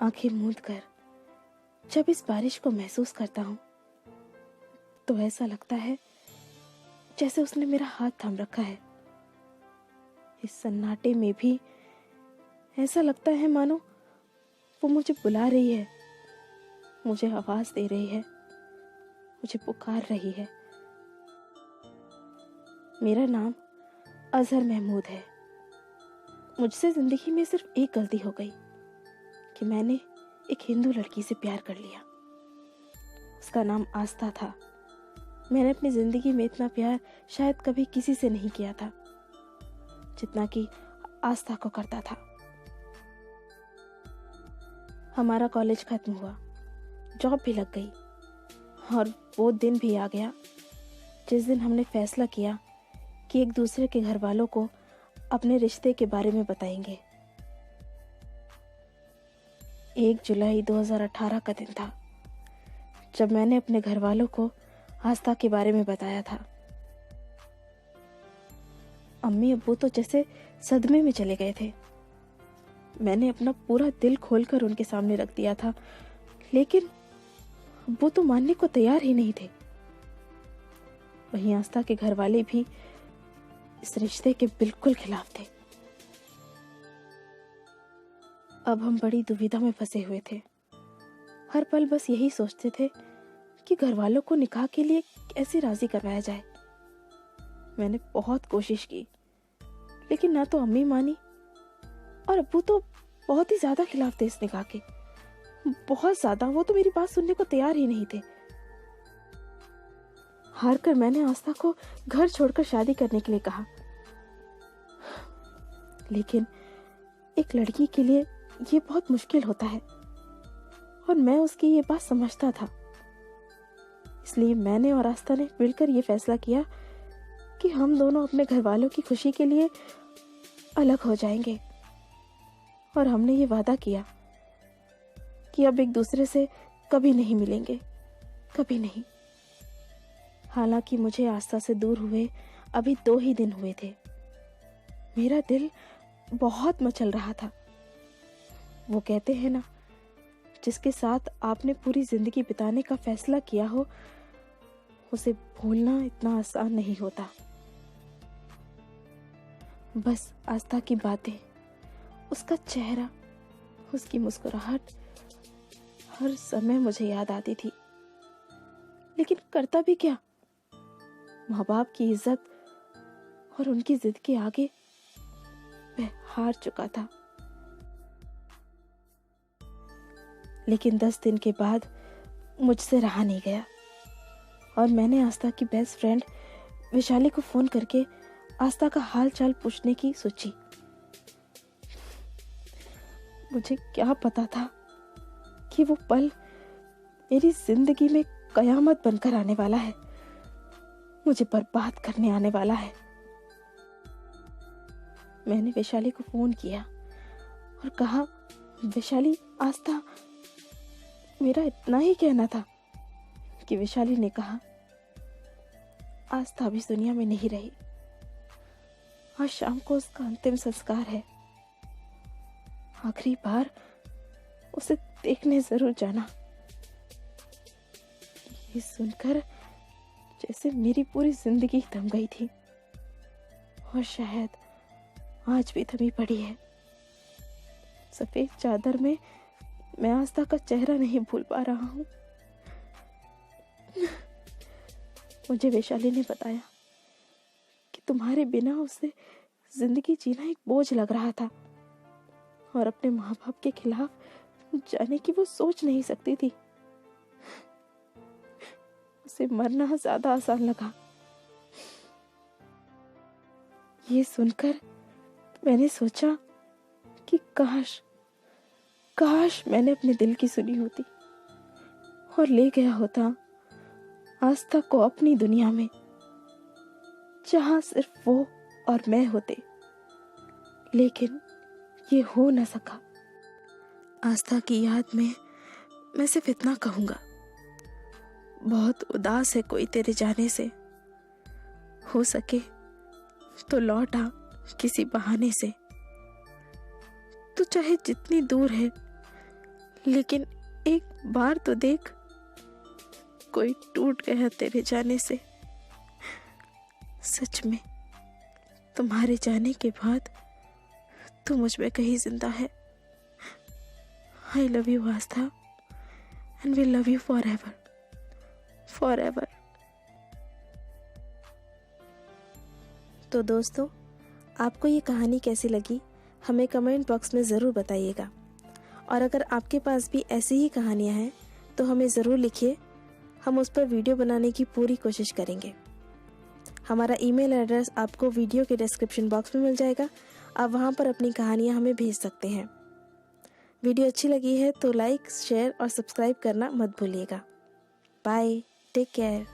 आंखें मूंद कर जब इस बारिश को महसूस करता हूँ तो ऐसा लगता है जैसे उसने मेरा हाथ थाम रखा है। इस सन्नाटे में भी ऐसा लगता है मानो वो मुझे बुला रही है, मुझे आवाज दे रही है, मुझे पुकार रही है। मेरा नाम अजहर महमूद है। मुझसे जिंदगी में सिर्फ एक गलती हो गई कि मैंने एक हिंदू लड़की से प्यार कर लिया। उसका नाम आस्था था। मैंने अपनी जिंदगी में इतना प्यार शायद कभी किसी से नहीं किया था जितना कि आस्था को करता था। हमारा कॉलेज खत्म हुआ, जॉब भी लग गई और वो दिन भी आ गया जिस दिन हमने फैसला किया कि एक दूसरे के घर वालों को अपने रिश्ते के बारे में बताएंगे। 1 जुलाई 2018 का दिन था जब मैंने अपने घर वालों को आस्था के बारे में बताया था। अम्मी अब्बू तो जैसे सदमे में चले गए थे। मैंने अपना पूरा दिल खोलकर उनके सामने रख दिया था, लेकिन वो तो मानने को तैयार ही नहीं थे। वहीं आस्था के घर वाले भी इस रिश्ते के बिल्कुल खिलाफ थे। अब हम बड़ी दुविधा में फंसे हुए थे। हर पल बस यही सोचते थे कि घर वालों को निकाह के लिए कैसे राजी करवाया जाए। मैंने बहुत कोशिश की, लेकिन ना तो अम्मी मानी और अब्बू तो बहुत ही ज्यादा खिलाफ थे इस निकाह के, बहुत ज्यादा। वो तो मेरी बात सुनने को तैयार ही नहीं थे। हार कर मैंने आस्था को घर छोड़कर शादी करने के लिए कहा, लेकिन एक लड़की के लिए ये बहुत मुश्किल होता है और मैं उसकी ये बात समझता था। इसलिए मैंने और आस्था ने मिलकर ये फैसला किया कि हम दोनों अपने घर वालों की खुशी के लिए अलग हो जाएंगे और हमने ये वादा किया कि अब एक दूसरे से कभी नहीं मिलेंगे, कभी नहीं। हालांकि मुझे आस्था से दूर हुए अभी 2 ही दिन हुए थे। मेरा दिल बहुत मचल रहा था। वो कहते हैं ना, जिसके साथ आपने पूरी जिंदगी बिताने का फैसला किया हो उसे भूलना इतना आसान नहीं होता। बस आस्था की बातें, उसका चेहरा, उसकी मुस्कुराहट हर समय मुझे याद आती थी। लेकिन करता भी क्या? माँ बाप की इज्जत और उनकी जिद के आगे मैं हार चुका था। लेकिन 10 दिन के बाद मुझसे रहा नहीं गया और मैंने आस्था की बेस्ट फ्रेंड विशाली को फोन करके आस्था का हाल चाल पूछने की सोची। मुझे क्या पता था कि वो पल मेरी जिंदगी में कयामत बनकर आने वाला है, मुझे बर्बाद करने आने वाला है। मैंने वैशाली को फोन किया और कहा, वैशाली, आस्था। मेरा इतना ही कहना था कि वैशाली ने कहा, आस्था भी इस दुनिया में नहीं रही। आज शाम को उसका अंतिम संस्कार है। आखिरी बार उसे देखने जरूर जाना। ये सुनकर जैसे मेरी पूरी जिंदगी थम गई थी और शायद आज भी थमी पड़ी है। सफेद चादर में मैं आस्था का चेहरा नहीं भूल पा रहा हूँ। मुझे वैशाली ने बताया कि तुम्हारे बिना उसे जिंदगी जीना एक बोझ लग रहा था और अपने माँ बाप के खिलाफ जाने की वो सोच नहीं सकती थी। उसे मरना ज्यादा आसान लगा। ये सुनकर मैंने सोचा कि काश मैंने अपने दिल की सुनी होती और ले गया होता आस्था को अपनी दुनिया में, जहां सिर्फ वो और मैं होते। लेकिन ये हो न सका। आस्था की याद में मैं सिर्फ इतना कहूंगा, बहुत उदास है कोई तेरे जाने से। हो सके तो लौट आ किसी बहाने से। तू चाहे जितनी दूर है लेकिन एक बार तो देख, कोई टूट गया तेरे जाने से। सच में तुम्हारे जाने के बाद तू मुझ में कहीं जिंदा है। I love you Aastha, and will love you for ever, for ever. तो दोस्तों, आपको ये कहानी कैसी लगी हमें कमेंट बॉक्स में ज़रूर बताइएगा। और अगर आपके पास भी ऐसी ही कहानियाँ हैं तो हमें ज़रूर लिखिए, हम उस पर वीडियो बनाने की पूरी कोशिश करेंगे। हमारा ईमेल एड्रेस आपको वीडियो के डिस्क्रिप्शन बॉक्स में मिल जाएगा, आप वहाँ पर अपनी कहानियाँ हमें भेज सकते हैं। वीडियो अच्छी लगी है तो लाइक, शेयर और सब्सक्राइब करना मत भूलिएगा। Bye, take care.